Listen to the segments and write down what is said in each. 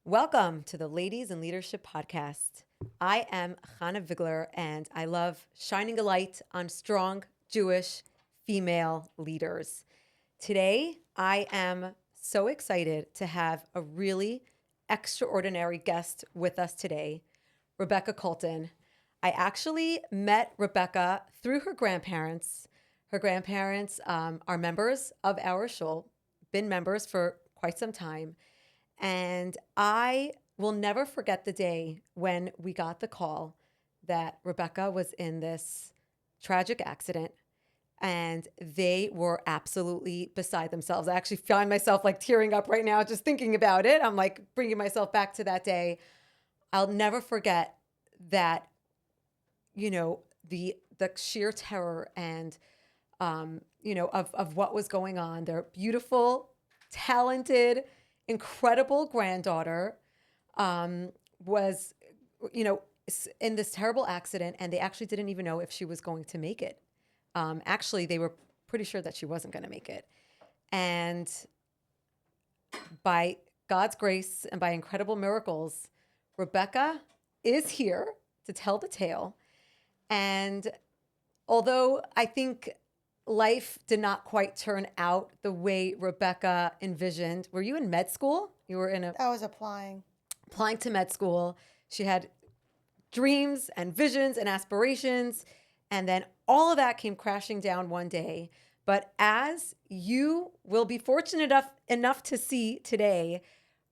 Welcome to the Ladies in Leadership Podcast. I am Chana Vigler, and I love shining a light on strong Jewish female leaders. Today, I am so excited to have a really extraordinary guest with us today, Rebecca Koltun. I actually met Rebecca through her grandparents. Her grandparents are members of our shul, been members for quite some time. And I will never forget the day when we got the call that Rebecca was in this tragic accident and they were absolutely beside themselves. I actually find myself like tearing up right now just thinking about it. I'm like bringing myself back to that day. I'll never forget that, the sheer terror and of what was going on. Their beautiful, talented, incredible granddaughter was, in this terrible accident, and they actually didn't even know if she was going to make it. Actually, they were pretty sure that she wasn't going to make it. And by God's grace and by incredible miracles, Rebecca is here to tell the tale. And although I think life did not quite turn out the way Rebecca envisioned. Were you in med school? You were I was applying to med school. She had dreams and visions and aspirations, and then all of that came crashing down one day. But as you will be fortunate enough to see today,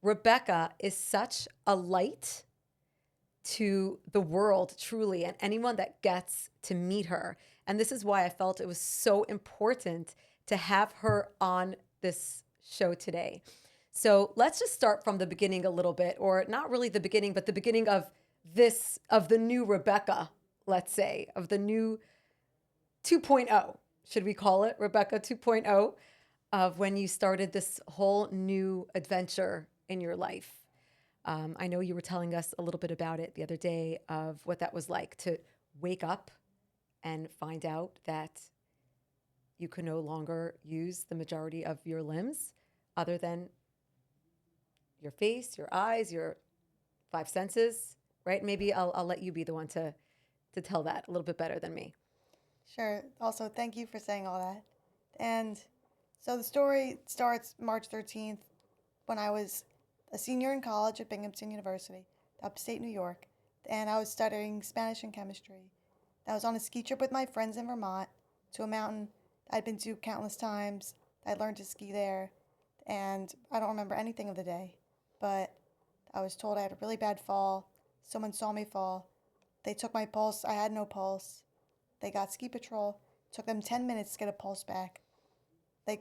Rebecca is such a light to the world, truly, and anyone that gets to meet her. And this is why I felt it was so important to have her on this show today. So let's just start from the beginning a little bit, or not really the beginning, but the beginning of the new Rebecca, let's say, of the new 2.0. Should we call it Rebecca 2.0, of when you started this whole new adventure in your life? I know you were telling us a little bit about it the other day of what that was like to wake up and find out that you could no longer use the majority of your limbs other than your face, your eyes, your five senses, right? Maybe I'll let you be the one to tell that a little bit better than me. Sure. Also, thank you for saying all that. And so the story starts March 13th when I was a senior in college at Binghamton University, upstate New York, and I was studying Spanish and chemistry. I was on a ski trip with my friends in Vermont to a mountain I'd been to countless times. I learned to ski there, and I don't remember anything of the day, but I was told I had a really bad fall. Someone saw me fall. They took my pulse. I had no pulse. They got ski patrol. Took them 10 minutes to get a pulse back. They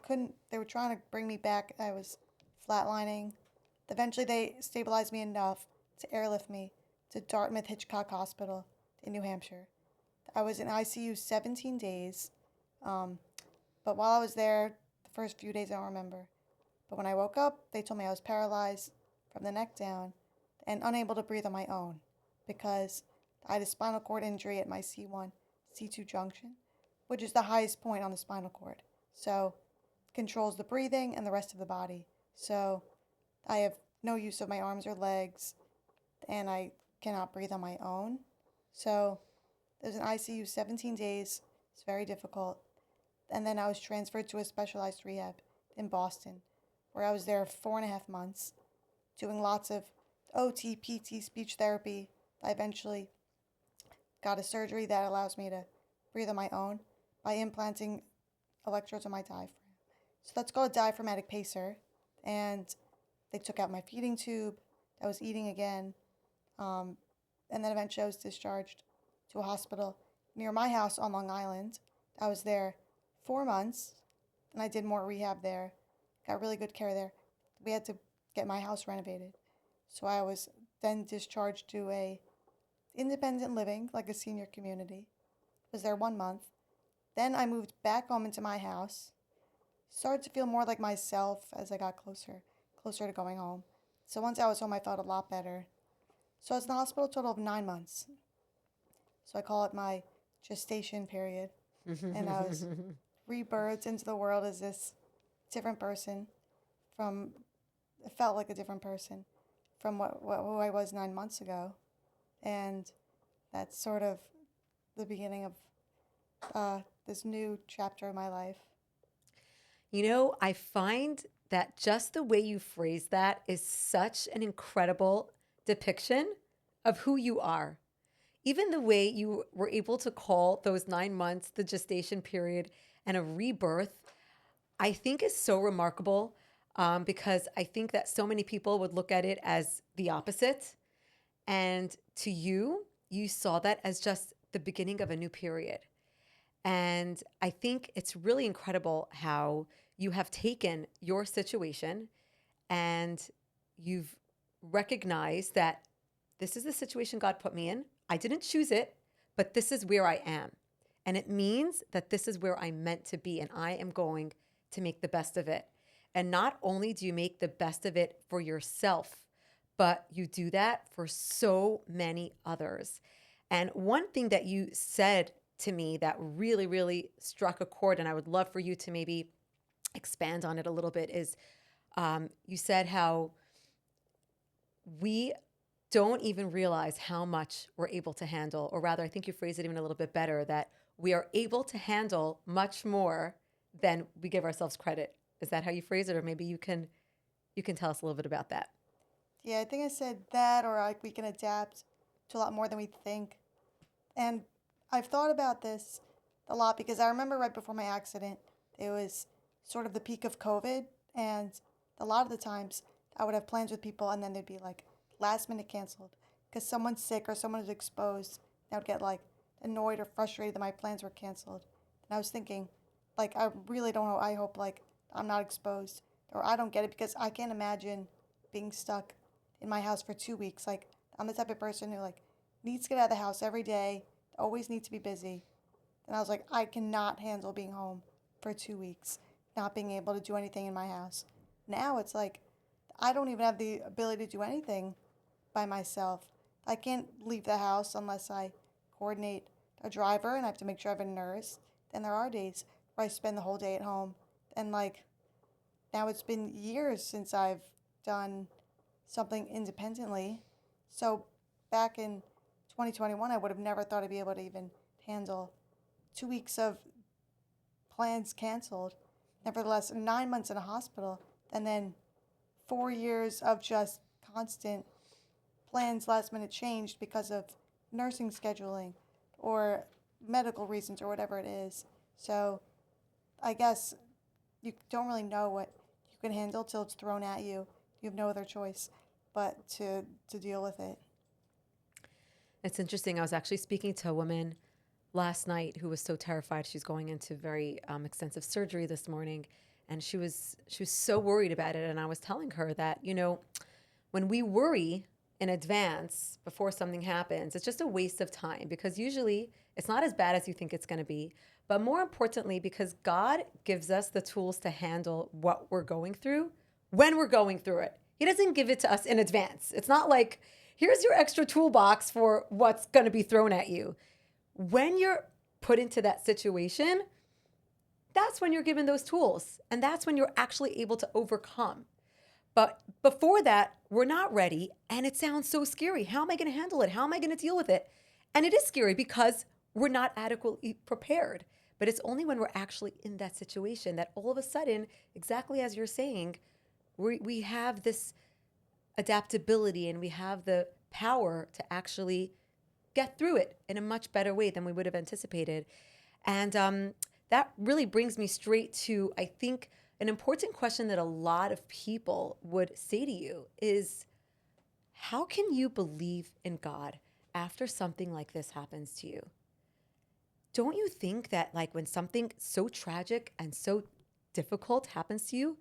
were trying to bring me back. I was flatlining. Eventually, they stabilized me enough to airlift me to Dartmouth Hitchcock Hospital in New Hampshire. I was in ICU 17 days, but while I was there, the first few days I don't remember. But when I woke up, they told me I was paralyzed from the neck down and unable to breathe on my own because I had a spinal cord injury at my C1, C2 junction, which is the highest point on the spinal cord. So it controls the breathing and the rest of the body. So I have no use of my arms or legs, and I cannot breathe on my own. So there's an ICU 17 days. It's very difficult. And then I was transferred to a specialized rehab in Boston, where I was there 4.5 months, doing lots of OT, PT, speech therapy. I eventually got a surgery that allows me to breathe on my own by implanting electrodes on my diaphragm. So that's called a diaphragmatic pacer. And they took out my feeding tube. I was eating again. And then eventually I was discharged to a hospital near my house on Long Island. I was there 4 months, and I did more rehab there. Got really good care there. We had to get my house renovated. So I was then discharged to a independent living, like a senior community. Was there 1 month. Then I moved back home into my house. Started to feel more like myself as I got closer to going home. So once I was home, I felt a lot better. So I was in the hospital a total of 9 months. So I call it my gestation period. And I was rebirthed into the world as this different person it felt like a different person. from who I was 9 months ago. And that's sort of the beginning of this new chapter of my life. You know, I find that just the way you phrase that is such an incredible depiction of who you are. Even the way you were able to call those 9 months the gestation period and a rebirth, I think is so remarkable, because I think that so many people would look at it as the opposite. And to you, you saw that as just the beginning of a new period. And I think it's really incredible how you have taken your situation and you've recognized that this is the situation God put me in. I didn't choose it, but this is where I am. And it means that this is where I'm meant to be, and I am going to make the best of it. And not only do you make the best of it for yourself, but you do that for so many others. And one thing that you said to me that really, really struck a chord, and I would love for you to maybe expand on it a little bit, is you said how we don't even realize how much we're able to handle, or rather, I think you phrased it even a little bit better, that we are able to handle much more than we give ourselves credit. Is that how you phrase it, or maybe you can tell us a little bit about that? Yeah, I think I said that, or like we can adapt to a lot more than we think. And I've thought about this a lot because I remember right before my accident, it was sort of the peak of COVID. And a lot of the times I would have plans with people and then they'd be like last minute canceled because someone's sick or someone is exposed. And I would get like annoyed or frustrated that my plans were canceled. And I was thinking, like, I really don't know. I hope like I'm not exposed or I don't get it because I can't imagine being stuck in my house for 2 weeks. Like, I'm the type of person who like needs to get out of the house every day, always need to be busy. And I was like, I cannot handle being home for 2 weeks, not being able to do anything in my house. Now it's like, I don't even have the ability to do anything by myself. I can't leave the house unless I coordinate a driver and I have to make sure I have a nurse. Then there are days where I spend the whole day at home. And like, now it's been years since I've done something independently. So back in 2021, I would have never thought I'd be able to even handle 2 weeks of plans canceled. Nevertheless, 9 months in a hospital, and then 4 years of just constant plans last minute changed because of nursing scheduling or medical reasons or whatever it is. So I guess you don't really know what you can handle till it's thrown at you. You have no other choice but to deal with it. It's interesting. I was actually speaking to a woman last night who was so terrified. She's going into very extensive surgery this morning, and she was so worried about it. And I was telling her that, when we worry in advance before something happens, it's just a waste of time, because usually it's not as bad as you think it's going to be. But more importantly, because God gives us the tools to handle what we're going through when we're going through it. He doesn't give it to us in advance. It's not like, here's your extra toolbox for what's going to be thrown at you. When you're put into that situation, that's when you're given those tools. And that's when you're actually able to overcome. But before that, we're not ready. And it sounds so scary. How am I going to handle it? How am I going to deal with it? And it is scary because we're not adequately prepared. But it's only when we're actually in that situation that all of a sudden, exactly as you're saying, we have this adaptability and we have the power to actually get through it in a much better way than we would have anticipated. And that really brings me straight to, I think, an important question that a lot of people would say to you is, how can you believe in God after something like this happens to you? Don't you think that, like, when something so tragic and so difficult happens to you,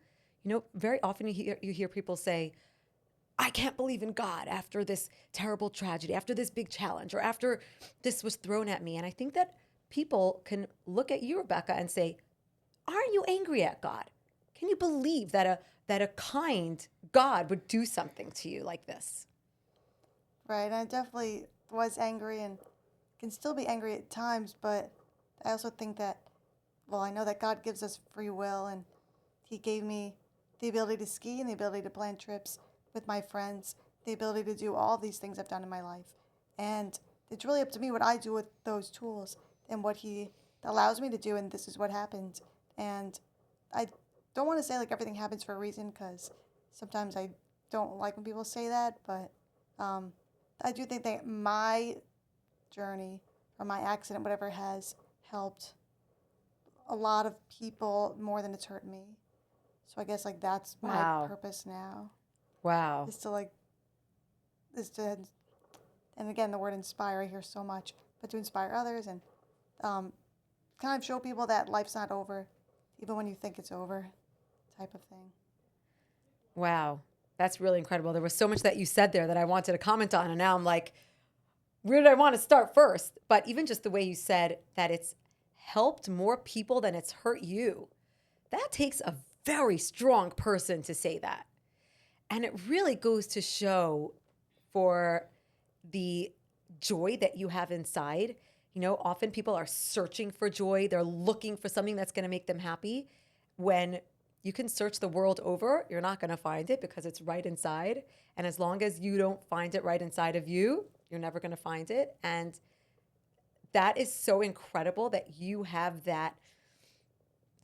very often you hear people say, I can't believe in God after this terrible tragedy, after this big challenge, or after this was thrown at me. And I think that people can look at you, Rebecca, and say, aren't you angry at God? Can you believe that a kind God would do something to you like this? Right, and I definitely was angry and can still be angry at times, but I also think that, well, I know that God gives us free will, and He gave me the ability to ski and the ability to plan trips with my friends the ability to do all these things I've done in my life. And it's really up to me what I do with those tools and what he allows me to do. And this is what happened. And I don't want to say like everything happens for a reason, because sometimes I don't like when people say that. But I do think that my journey or my accident, whatever, has helped a lot of people more than it's hurt me. So I guess like that's my Wow. purpose now, Wow. is to like is to, and again the word inspire I hear so much, but to inspire others and kind of show people that life's not over, even when you think it's over, type of thing. Wow. That's really incredible. There was so much that you said there that I wanted to comment on. And now I'm like, where did I want to start first? But even just the way you said that it's helped more people than it's hurt you, that takes a very strong person to say that. And it really goes to show for the joy that you have inside. You know, often people are searching for joy, they're looking for something that's going to make them happy. When you can search the world over, you're not going to find it because it's right inside. And as long as you don't find it right inside of you, you're never going to find it. And that is so incredible that you have that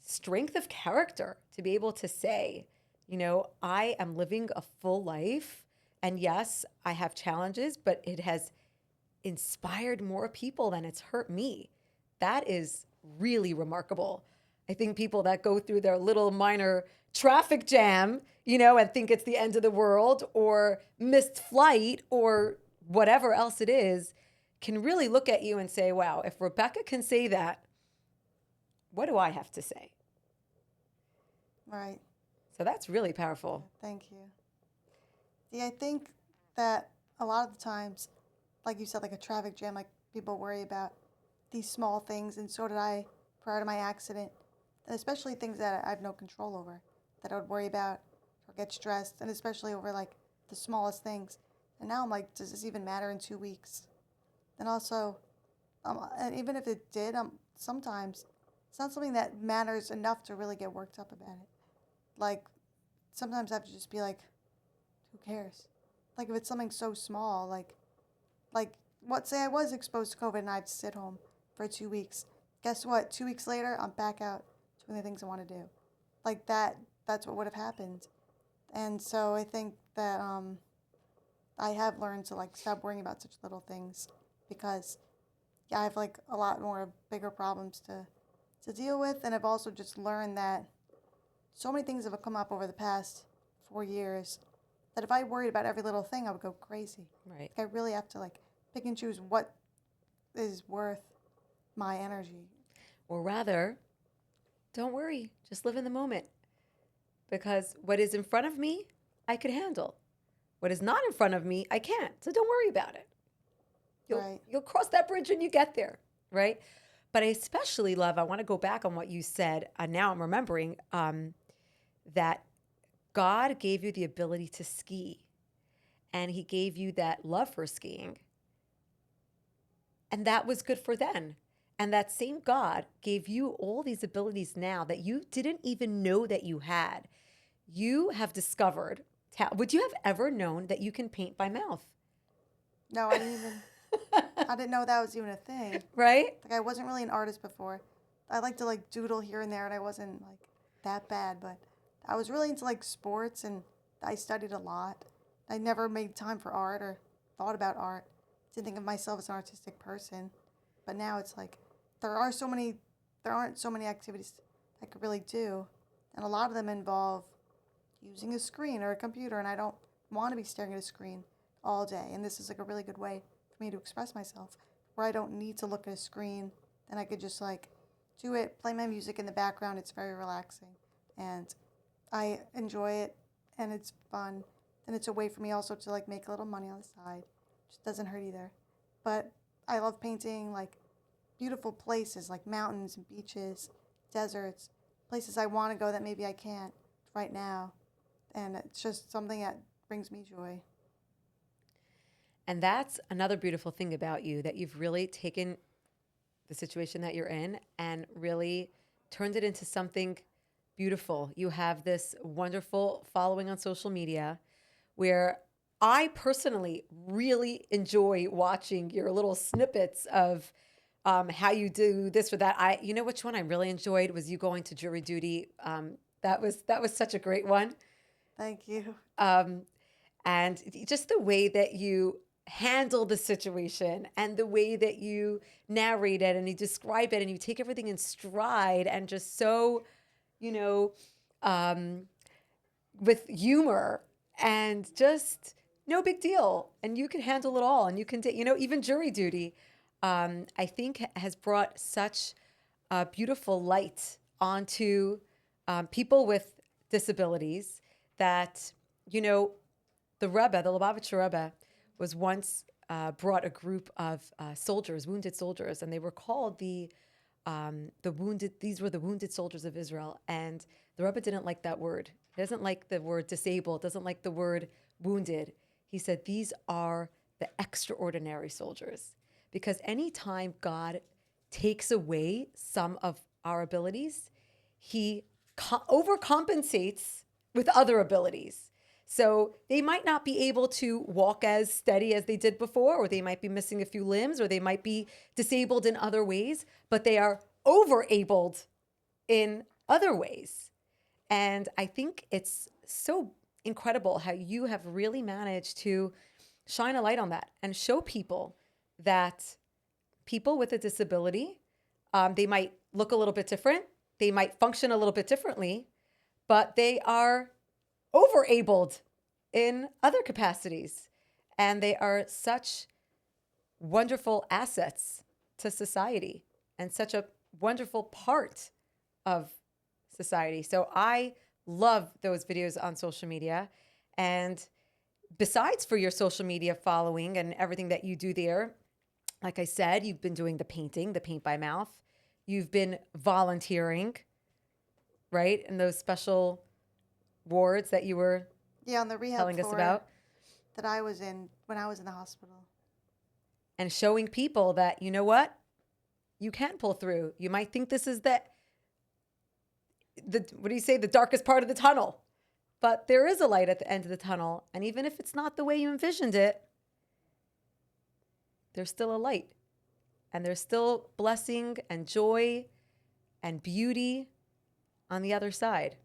strength of character to be able to say, you know, I am living a full life. And yes, I have challenges, but it has inspired more people than it's hurt me. That is really remarkable. I think people that go through their little minor traffic jam, you know, and think it's the end of the world or missed flight or whatever else it is, can really look at you and say, wow, if Rebecca can say that, what do I have to say? Right. So that's really powerful. Thank you. Yeah, I think that a lot of the times, like you said, like a traffic jam, like people worry about these small things, and so did I prior to my accident, and especially things that I have no control over, that I would worry about or get stressed, and especially over like the smallest things. And now I'm like, does this even matter in 2 weeks? And also, and even if it did, sometimes it's not something that matters enough to really get worked up about it. Like sometimes I have to just be like, who cares? Like if it's something so small, like what, say I was exposed to COVID and I had to sit home for 2 weeks. Guess what? 2 weeks later, I'm back out doing the things I want to do. Like that's what would have happened. And so I think that I have learned to like stop worrying about such little things, because yeah, I have like a lot more bigger problems to deal with. And I've also just learned that so many things have come up over the past 4 years that if I worried about every little thing, I would go crazy. Right. Like I really have to like pick and choose what is worth my energy. Or rather, don't worry, just live in the moment. Because what is in front of me, I could handle. What is not in front of me, I can't. So don't worry about it. Right. You'll cross that bridge when you get there, right? But I especially love, I want to go back on what you said. Now I'm remembering that God gave you the ability to ski, and he gave you that love for skiing. And that was good for then. And that same God gave you all these abilities now that you didn't even know that you had. You have discovered, would you have ever known that you can paint by mouth? No, I didn't know that was even a thing. Right? Like I wasn't really an artist before. I like to like doodle here and there, and I wasn't like that bad, but I was really into like sports, and I studied a lot. I never made time for art or thought about art. Didn't think of myself as an artistic person. But now it's like there aren't so many activities I could really do, and a lot of them involve using a screen or a computer, and I don't want to be staring at a screen all day. And this is like a really good way for me to express myself, where I don't need to look at a screen, and I could just like do it, play my music in the background. It's very relaxing, and I enjoy it, and it's fun, and it's a way for me also to like make a little money on the side, which doesn't hurt either. But I love painting like beautiful places like mountains and beaches, deserts, places I want to go that maybe I can't right now. And it's just something that brings me joy. And that's another beautiful thing about you, that you've really taken the situation that you're in and really turned it into something beautiful. You have this wonderful following on social media where I personally really enjoy watching your little snippets of how you do this or that. You know which one I really enjoyed was you going to jury duty. That was such a great one. Thank you. Um, and just the way that you handle the situation and the way that you narrate it and you describe it and you take everything in stride and just so, you know, um, with humor and just no big deal. And you can handle it all. And you can, even jury duty, I think has brought such a beautiful light onto people with disabilities that, you know, the Rebbe, the Lubavitcher Rebbe, was once brought a group of soldiers, wounded soldiers, and they were called the wounded. These were the wounded soldiers of Israel, and the Rebbe didn't like that word. He doesn't like the word disabled. Doesn't like the word wounded. He said these are the extraordinary soldiers, because anytime God takes away some of our abilities, He overcompensates with other abilities. So they might not be able to walk as steady as they did before, or they might be missing a few limbs, or they might be disabled in other ways, but they are overabled in other ways. And I think it's so incredible how you have really managed to shine a light on that and show people that people with a disability, they might look a little bit different, they might function a little bit differently, but they are overabled in other capacities. And they are such wonderful assets to society and such a wonderful part of society. So I love those videos on social media. And besides for your social media following and everything that you do there, like I said, you've been doing the painting, the paint by mouth. You've been volunteering, right? In those special wards that you were Yeah, on the rehab telling us floor about, that I was in when I was in the hospital. and showing people that, you know what, you can pull through. You might think this is the what do you say, the darkest part of the tunnel, but there is a light at the end of the tunnel. And even if it's not the way you envisioned it, there's still a light, and there's still blessing and joy and beauty on the other side.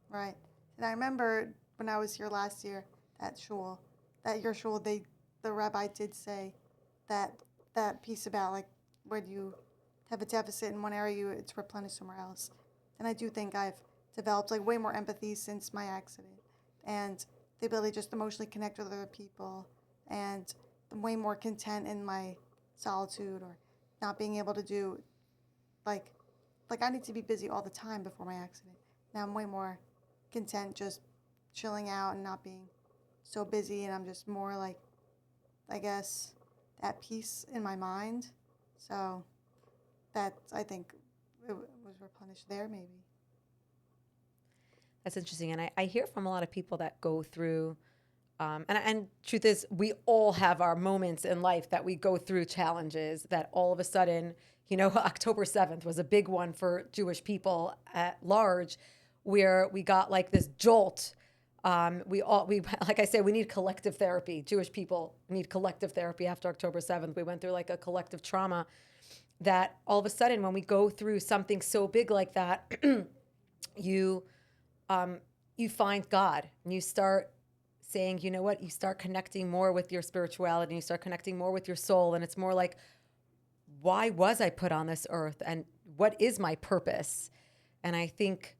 Right. And I remember when I was here last year at shul, that your shul, the rabbi did say that piece about like when you have a deficit in one area, it's replenished somewhere else. And I do think I've developed like way more empathy since my accident, and the ability to just emotionally connect with other people, and I'm way more content in my solitude or not being able to do like I need to be busy all the time before my accident. Now I'm way more content just chilling out and not being so busy, and I'm just more like, I guess, at peace in my mind. So that, I think, it was replenished there maybe. That's interesting. And I hear from a lot of people that go through, and truth is, we all have our moments in life that we go through challenges that all of a sudden, October 7th was a big one for Jewish people at large, where we got like this jolt. Like I said, we need collective therapy. Jewish people need collective therapy after October 7th. We went through like a collective trauma that all of a sudden, when we go through something so big like that, you you find God, and you start saying, you know what, you start connecting more with your spirituality, and you start connecting more with your soul. And it's more like, why was I put on this earth, and what is my purpose? And I think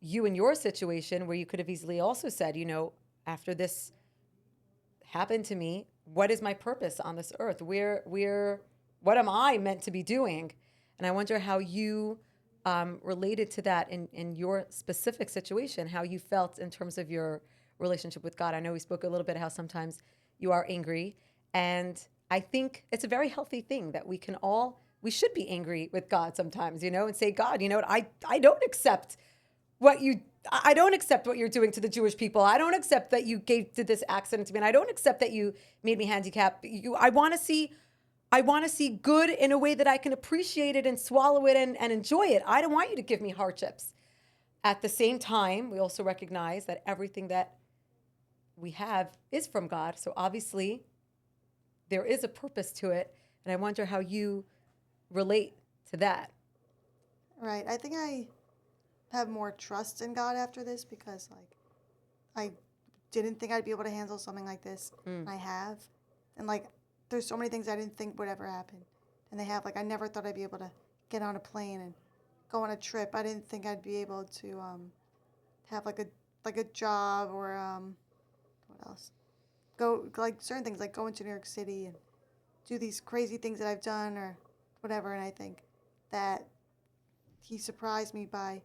you in your situation, where you could have easily also said, after this happened to me, what is my purpose on this earth? What am I meant to be doing? And I wonder how you related to that in your specific situation, how you felt in terms of your relationship with God. I know we spoke a little bit how sometimes you are angry, and I think it's a very healthy thing that we should be angry with God sometimes, and say, God, you know what, I don't accept I don't accept what you're doing to the Jewish people. I don't accept that you did this accident to me, and I don't accept that you made me handicapped. I want to see good in a way that I can appreciate it and swallow it and enjoy it. I don't want you to give me hardships. At the same time, we also recognize that everything that we have is from God. So obviously there is a purpose to it. And I wonder how you relate to that. Right. I think I have more trust in God after this because, like, I didn't think I'd be able to handle something like this. Mm. And I have. And, like, there's so many things I didn't think would ever happen. And they have. Like, I never thought I'd be able to get on a plane and go on a trip. I didn't think I'd be able to have, like a job or, what else? Go, like, certain things, like going to New York City and do these crazy things that I've done or whatever. And I think that he surprised me by,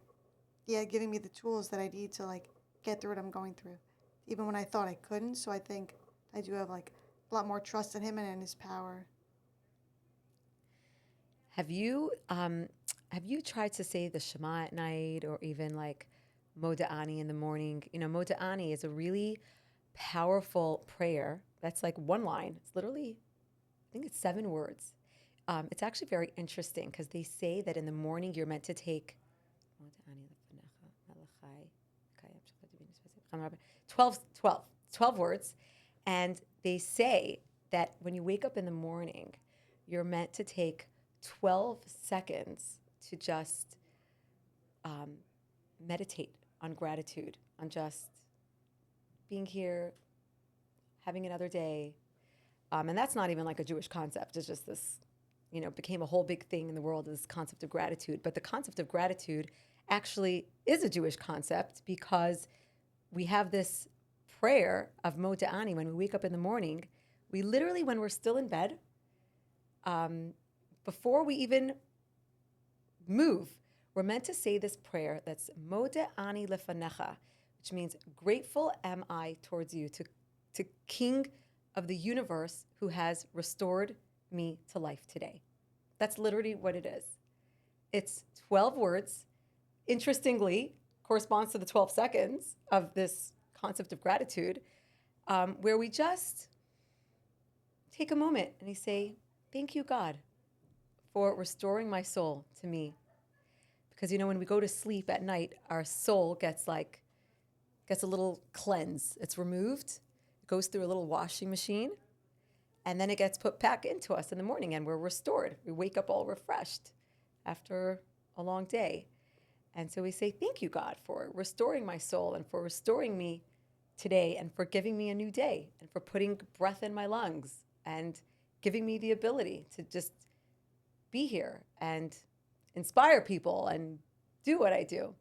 yeah, giving me the tools that I need to, like, get through what I'm going through, even when I thought I couldn't. So I think I do have, like, a lot more trust in him and in his power. Have you tried to say the Shema at night or even like Moda'ani in the morning? You know, Moda'ani is a really powerful prayer. That's like one line. It's literally, I think it's 7 words. It's actually very interesting because they say that in the morning you're meant to take 12 words. And they say that when you wake up in the morning, you're meant to take 12 seconds to just meditate on gratitude, on just being here, having another day. And that's not even like a Jewish concept. It's just this, became a whole big thing in the world, this concept of gratitude. But the concept of gratitude actually is a Jewish concept because we have this prayer of Moda'ani when we wake up in the morning. We literally, when we're still in bed, before we even move, we're meant to say this prayer that's Moda'ani lefanecha, which means grateful am I towards you, to King of the universe who has restored me to life today. That's literally what it is. It's 12 words. Interestingly, corresponds to the 12 seconds of this concept of gratitude, where we just take a moment and we say, thank you, God, for restoring my soul to me. Because, when we go to sleep at night, our soul gets a little cleanse. It's removed, it goes through a little washing machine, and then it gets put back into us in the morning and we're restored. We wake up all refreshed after a long day. And so we say, thank you, God, for restoring my soul and for restoring me today and for giving me a new day and for putting breath in my lungs and giving me the ability to just be here and inspire people and do what I do.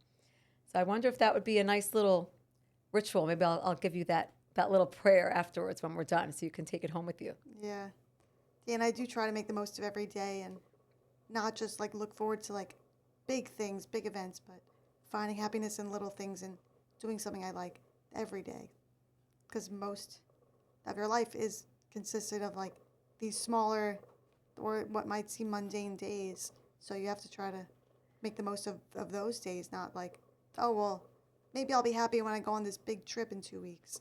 So I wonder if that would be a nice little ritual. Maybe I'll give you that little prayer afterwards when we're done so you can take it home with you. Yeah. Yeah, and I do try to make the most of every day and not just, like, look forward to, like, big things, big events, but finding happiness in little things and doing something I like every day. Because most of your life is consisted of, like, these smaller or what might seem mundane days. So you have to try to make the most of those days, not like, oh, well, maybe I'll be happy when I go on this big trip in 2 weeks.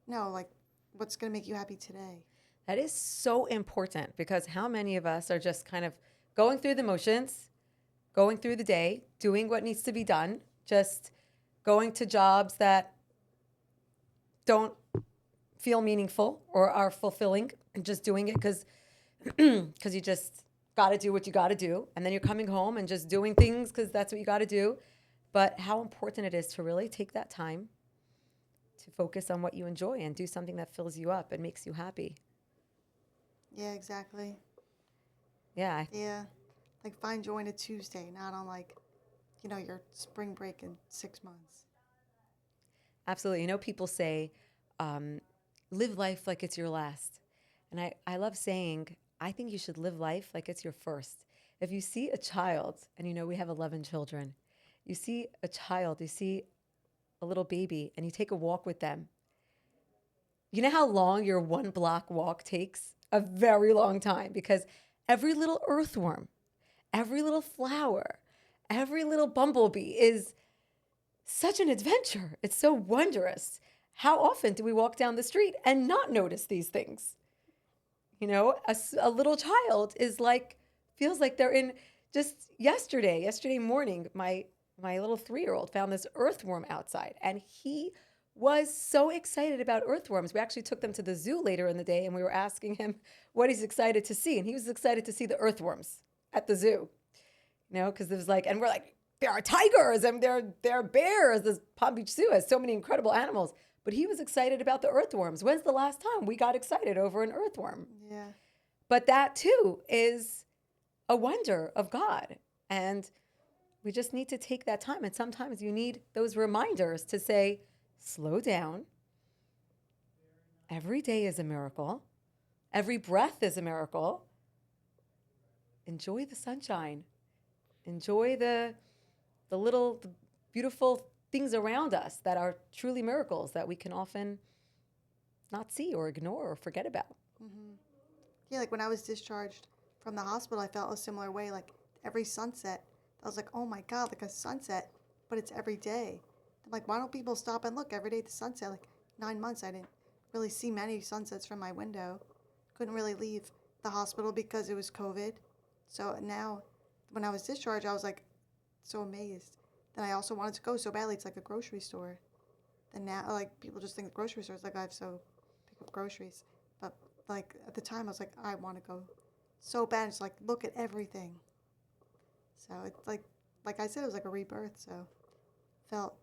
No, like, what's going to make you happy today? That is so important because how many of us are just kind of going through the motions, going through the day, doing what needs to be done, just going to jobs that don't feel meaningful or are fulfilling and just doing it because you just got to do what you got to do. And then you're coming home and just doing things because that's what you got to do. But how important it is to really take that time to focus on what you enjoy and do something that fills you up and makes you happy. Yeah, exactly. Yeah. Yeah. Like, find joy in a Tuesday, not on, like, your spring break in 6 months. Absolutely. People say, live life like it's your last. And I love saying, I think you should live life like it's your first. If you see a child, and we have 11 children, you see a child, you see a little baby, and you take a walk with them. You know how long your 1 block walk takes? A very long time because every little earthworm, every little flower, every little bumblebee is such an adventure. It's so wondrous. How often do we walk down the street and not notice these things? A little child feels like they're in just yesterday morning, my little 3-year-old found this earthworm outside and he was so excited about earthworms. We actually took them to the zoo later in the day and we were asking him what he's excited to see. And he was excited to see the earthworms at the zoo, because it was like, and we're like, there are tigers and there are bears. This Palm Beach Zoo has so many incredible animals. But he was excited about the earthworms. When's the last time we got excited over an earthworm? Yeah. But that too is a wonder of God. And we just need to take that time. And sometimes you need those reminders to say, slow down. Every day is a miracle. Every breath is a miracle. Enjoy the sunshine. Enjoy the beautiful things around us that are truly miracles that we can often not see or ignore or forget about. Mm-hmm. Yeah, like when I was discharged from the hospital, I felt a similar way. Like every sunset, I was like, oh my God, like a sunset, but it's every day. I'm like, why don't people stop and look every day at the sunset? Like 9 months, I didn't really see many sunsets from my window. Couldn't really leave the hospital because it was COVID. So now, when I was discharged, I was like so amazed. Then I also wanted to go so badly. It's like a grocery store. Then now, like, people just think the grocery store is like I have so pick up groceries. But like at the time, I was like, I want to go so bad. It's like look at everything. So it's like I said, it was like a rebirth. So felt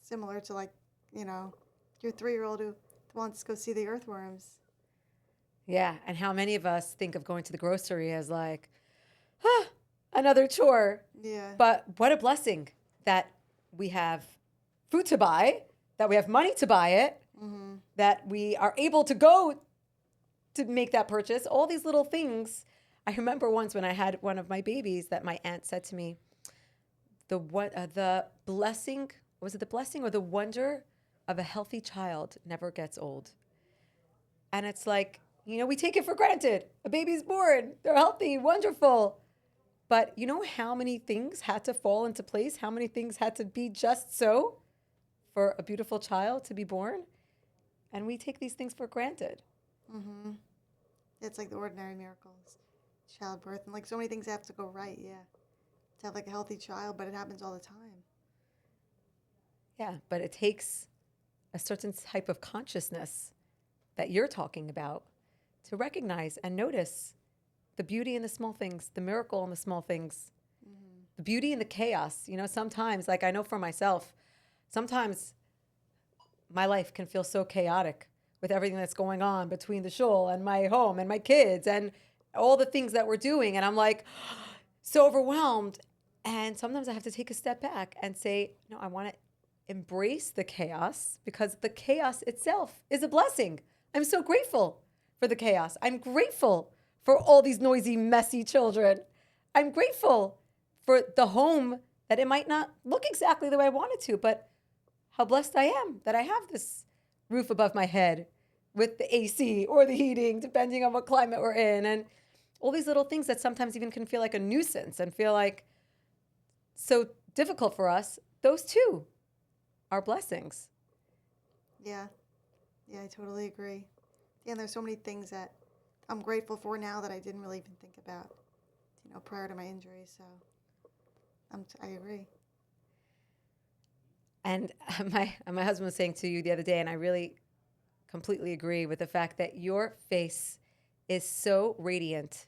similar to like your 3-year-old who wants to go see the earthworms. Yeah. And how many of us think of going to the grocery as like, another chore. Yeah. But what a blessing that we have food to buy, that we have money to buy it, Mm-hmm. that we are able to go to make that purchase. All these little things. I remember once when I had one of my babies that my aunt said to me, the blessing, was it the blessing or the wonder of a healthy child never gets old? And it's like, we take it for granted. A baby's born, they're healthy, wonderful. But you know how many things had to fall into place? How many things had to be just so for a beautiful child to be born? And we take these things for granted. Mm-hmm. It's like the ordinary miracles, childbirth, and like so many things have to go right. Yeah, to have like a healthy child, but it happens all the time. Yeah, but it takes a certain type of consciousness that you're talking about to recognize and notice the beauty in the small things, the miracle in the small things, the beauty in the chaos. Sometimes, like I know for myself, sometimes my life can feel so chaotic with everything that's going on between the shul and my home and my kids and all the things that we're doing. And I'm like so overwhelmed. And sometimes I have to take a step back and say, no, I want to embrace the chaos because the chaos itself is a blessing. I'm so grateful for the chaos. I'm grateful for all these noisy, messy children. I'm grateful for the home that it might not look exactly the way I want it to, but how blessed I am that I have this roof above my head with the AC or the heating, depending on what climate we're in, and all these little things that sometimes even can feel like a nuisance and feel like so difficult for us. Those too are blessings. Yeah, yeah, I totally agree. Yeah, and there's so many things that I'm grateful for now that I didn't really even think about, prior to my injury. So I agree. And my husband was saying to you the other day, and I really completely agree with the fact that your face is so radiant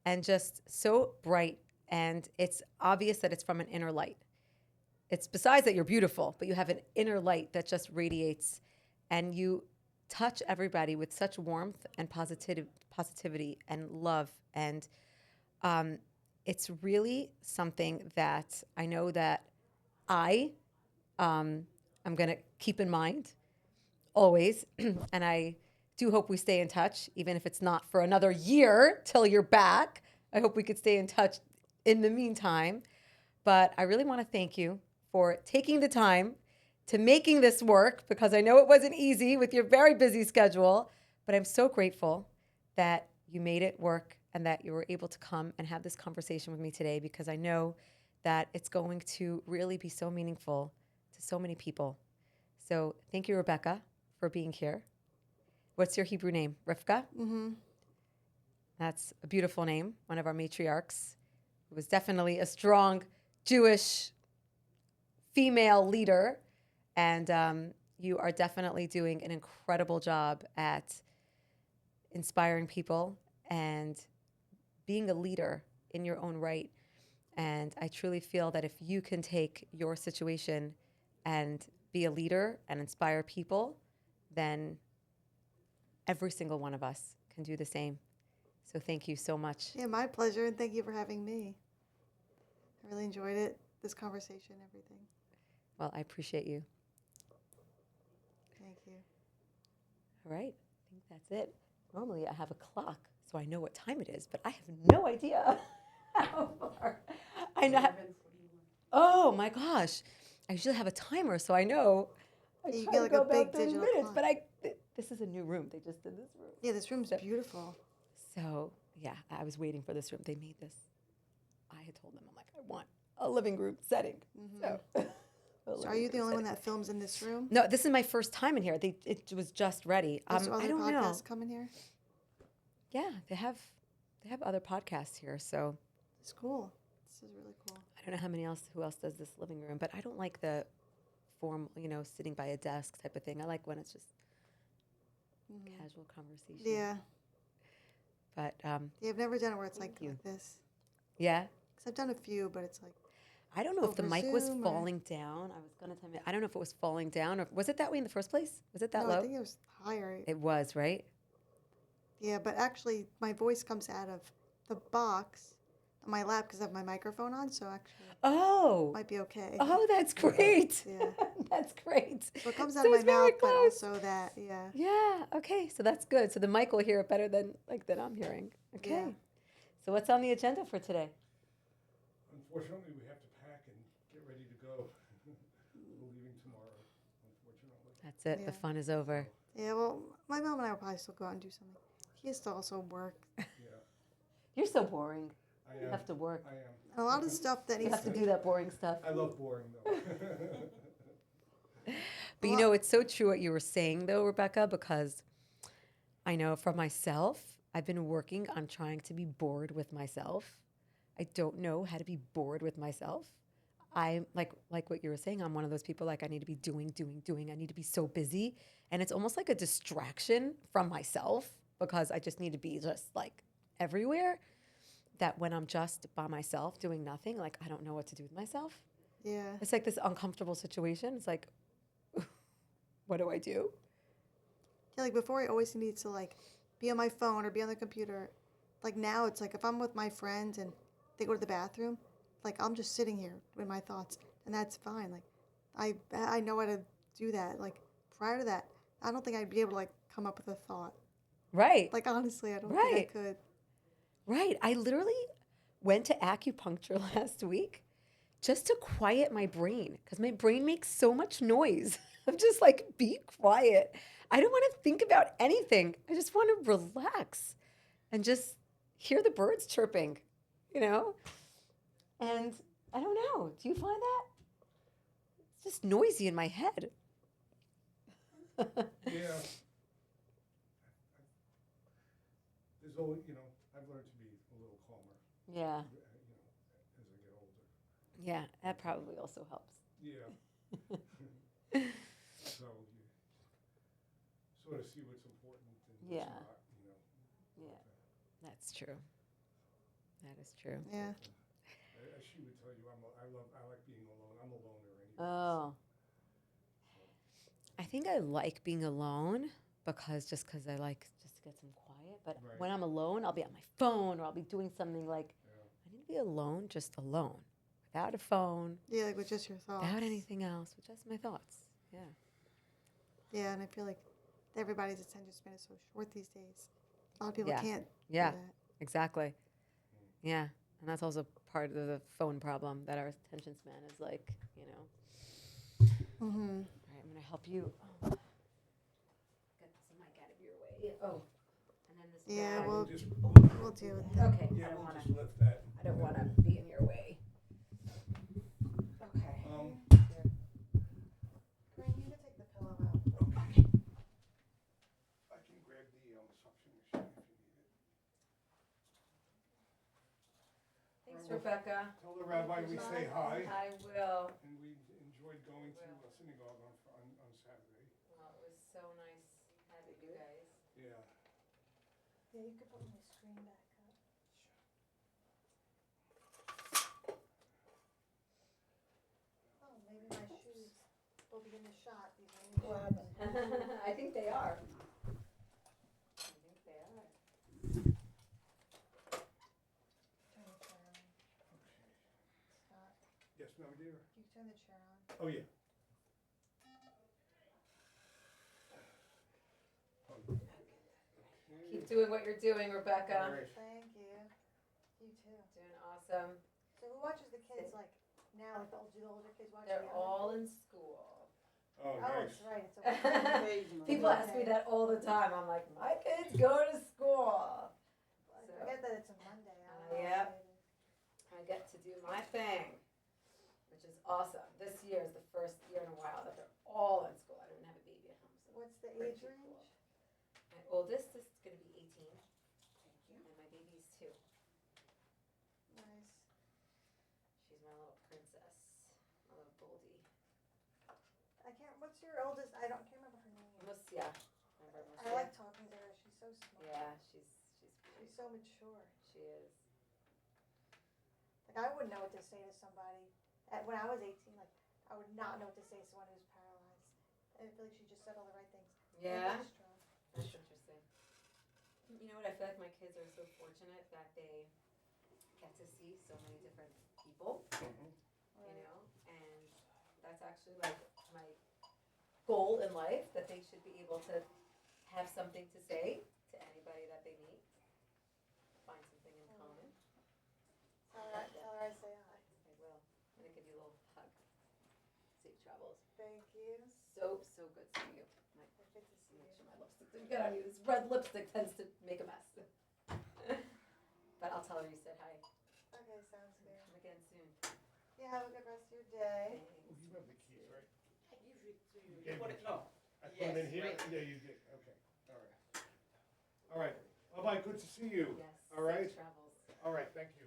and just so bright, and it's obvious that it's from an inner light. It's besides that you're beautiful, but you have an inner light that just radiates, and you touch everybody with such warmth and positivity and love. And it's really something that I know that I'm going to keep in mind always. And I do hope we stay in touch, even if it's not for another year till you're back. I hope we could stay in touch in the meantime. But I really want to thank you for taking the time to making this work, because I know it wasn't easy with your very busy schedule, but I'm so grateful that you made it work and that you were able to come and have this conversation with me today, because I know that it's going to really be so meaningful to so many people. So thank you, Rebecca, for being here. What's your Hebrew name? Rivka? Mm-hmm. That's a beautiful name, one of our matriarchs. It was definitely a strong Jewish female leader. And you are definitely doing an incredible job at inspiring people and being a leader in your own right. And I truly feel that if you can take your situation and be a leader and inspire people, then every single one of us can do the same. So thank you so much. Yeah, my pleasure, and thank you for having me. I really enjoyed it, this conversation, everything. Well, I appreciate you. Thank you. All right. I think that's it. Normally I have a clock, so I know what time it is, but I have no idea how far. I know. Oh my gosh. I usually have a timer, so I know. I Yeah, you try get to like go a about big 30 digital minutes, clock. but this is a new room. They just did this room. Yeah, this room's So- beautiful. So, yeah, I was waiting for this room. They made this. I had told them, I'm like, I want a living room setting. So, So are you the only one that films in this room? No, this is my first time in here. It was just ready. Does I other don't know. podcasts come in here? Yeah, they have other podcasts here, so It's cool. This is really cool. I don't know who else does this living room, but I don't like the form, sitting by a desk type of thing. I like when it's just casual conversation. Yeah. But Yeah, I've never done it where it's Thank like you. this. yeah, Because I've done a few, but it's like, I don't know if the Over mic was Zoom or- falling down. I was gonna tell you. I don't know if it was falling down or was it that way in the first place? Was it that no, low? I think it was higher. It was, right? Yeah, but actually, my voice comes out of the box on my lap because I have my microphone on, so actually, Oh, it might be okay. oh, that's great. Yeah. That's great. So it comes out So of my it's very mouth, but close. also that, yeah. Yeah. Okay. So that's good. So the mic will hear it better than I'm hearing. Okay. Yeah. So what's on the agenda for today? Unfortunately, we have to pack and get ready to go. We're leaving tomorrow, unfortunately. That's it. The Yeah. fun is over. Yeah, well, my mom and I will probably still go out and do something. He has to also work. Yeah, You're so boring. I You am. have to work. I am. And a lot of stuff that You needs have to do that boring stuff. I love boring, though. But it's so true what you were saying, though, Rebecca, because I know for myself, I've been working on trying to be bored with myself. I don't know how to be bored with myself. I like what you were saying. I'm one of those people like I need to be doing. I need to be so busy, and it's almost like a distraction from myself because I just need to be just like everywhere. That when I'm just by myself doing nothing, like I don't know what to do with myself. Yeah. It's like this uncomfortable situation. It's like, what do I do? Yeah, like before I always needed to like be on my phone or be on the computer. Like now it's like if I'm with my friends and they go to the bathroom, like I'm just sitting here with my thoughts and that's fine. Like I know how to do that. Like prior to that, I don't think I'd be able to like come up with a thought. Right. Like honestly, I don't Right. think I could. Right. I literally went to acupuncture last week just to quiet my brain because my brain makes so much noise. I'm just like, be quiet. I don't want to think about anything. I just want to relax and just hear the birds chirping, And I don't know. Do you find that? It's just noisy in my head. Yeah. There's always, I've learned to be a little calmer, Yeah. as I get older. Yeah. That probably also helps. Yeah. So you sort of see what's important and what's Yeah. not, Yeah. That's true. That is true. Yeah. As she would tell you, I like being alone. I'm a loner anyway. Oh. I think I like being alone because I like just to get some quiet. But Right. when I'm alone, I'll be on my phone or I'll be doing something like Yeah. I need to be alone, just alone, without a phone, Yeah, like with just your thoughts. without anything else, with just my thoughts. Yeah. Yeah, and I feel like everybody's attention span is so short these days. A lot of people Yeah. can't Yeah. do that. Exactly. Yeah. And that's also part of the phone problem that our attention span is like, Mm-hmm. All right, I'm going to help you. Oh. Get this mic out of your way. Oh. And then this Yeah, bag. well, Just, we'll deal with that. Okay. yeah, I don't we'll want just to. lift that. I don't want to be in your way. Okay. Green, you can take the pillow out. Okay. I can grab the suction machine if you need it. Thanks, Rebecca. Tell the rabbi we say hi, I will. and we enjoyed going to a synagogue on Saturday. Yeah. Yeah, you could put my screen back up. Oh, maybe my shoes will be in the shot. These are new shoes. I think they are. I think they are. Turn the chair on. Okay. Scott, Yes, no, dear. you can turn the chair on. Oh, yeah. Okay. Keep doing what you're doing, All Rebecca. right. Thank you. You too. Doing awesome. So who watches the kids like now? Like do the older kids watch? They're the all in school. Oh, Oh, nice. it's right. It's a People ask me that all the time. I'm like, my kids go to school. I forget that it's a Monday. I don't know Yep. what day it is. I get to do my thing, which is awesome. This year is the first year in a while that they're all in school. I don't have a baby at home. So What's the pretty age cool. range? My oldest is going to be 18, Thank you. and my baby's 2. Nice. She's my little princess, my little Goldie. I can't. What's your oldest? Can't remember her name. Lucia. Remember I Lucia? like talking to her. She's so smart. Yeah, she's She's so mature. she is. Like I wouldn't know what to say to somebody. When I was 18, like I would not know what to say to someone who's paralyzed. And I feel like she just said all the right things. Yeah, Very strong. that's interesting. You know what? I feel like my kids are so fortunate that they get to see so many different people. Mhm. You know, and that's actually like my goal in life, that they should be able to have something to say to anybody that they meet, find something in common. Tell her I say hi. I will. I'm gonna give you a little hug. Safe travels. Thank you. So good seeing you. Good to see Make you. sure my lipstick didn't get on you. This red lipstick tends to make a mess. But I'll tell her you said hi. Okay, sounds good. Come again soon. Yeah, have a good rest of your day. Oh, you have the keys, right? I give it to you. Gave Put it it, to no. I put them in Yes, here? right. Yeah, you did. Okay. All right. All right. Bye-bye. Good to see you. Yes. All right. Safe travels. All right. Thank you.